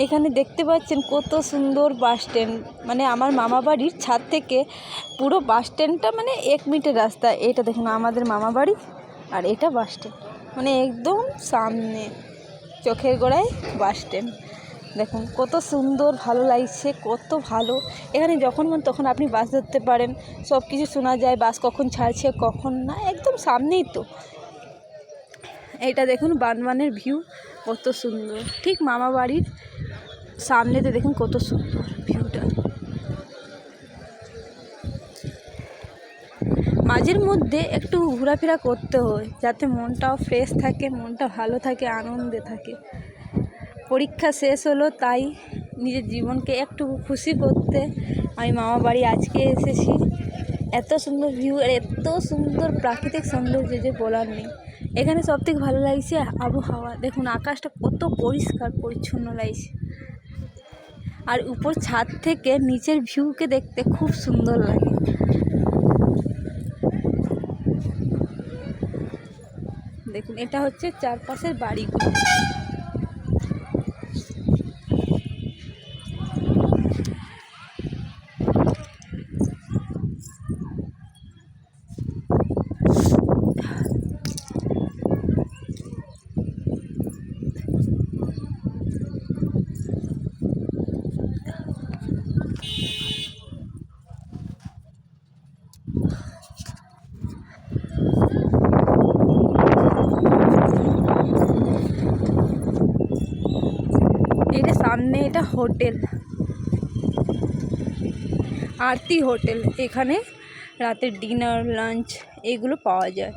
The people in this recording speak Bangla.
এখানে দেখতে পাচ্ছেন কত সুন্দর বাস স্ট্যান্ড, মানে আমার মামা বাড়ির ছাদ থেকে পুরো বাস স্ট্যান্ডটা মানে 1 মিনিটের রাস্তা। এটা দেখুন আমাদের মামা বাড়ি, আর এটা বাস স্ট্যান্ড, মানে একদম সামনে চোখের গোড়ায় বাস স্ট্যান্ড। দেখুন কত সুন্দর, ভালো লাগছে, কত ভালো। এখানে যখন মন তখন আপনি বাস ধরতে পারেন, সব কিছু শোনা যায়, বাস কখন ছাড়ছে কখন না, একদম সামনেই তো। এইটা দেখুন বানবানের ভিউ কত সুন্দর, ঠিক মামা বাড়ির সামনেতে দেখুন কত সুন্দর ভিউটা। মাঝের মধ্যে একটু ঘোরাফেরা করতে হয় যাতে মনটাও ফ্রেশ থাকে, মনটা ভালো থাকে, আনন্দে থাকে। পরীক্ষা শেষ হলো, তাই নিজের জীবনকে একটু খুশি করতে আমি মামা বাড়ি আজকে এসেছি। এত সুন্দর ভিউ আর এত সুন্দর প্রাকৃতিক সৌন্দর্য যে বলার নেই। এখানে সবথেকে ভালো লাগছে আবহাওয়া, দেখুন আকাশটা কত পরিষ্কার পরিচ্ছন্ন লাগছে, আর উপর ছাদ থেকে নিচের ভিউকে দেখতে খুব সুন্দর লাগে। দেখুন এটা হচ্ছে চারপাশের বাড়িগুলো। এটা সামনে, এটা হোটেল, আরতি হোটেল। এখানে রাতের ডিনার, লাঞ্চ এগুলো পাওয়া যায়।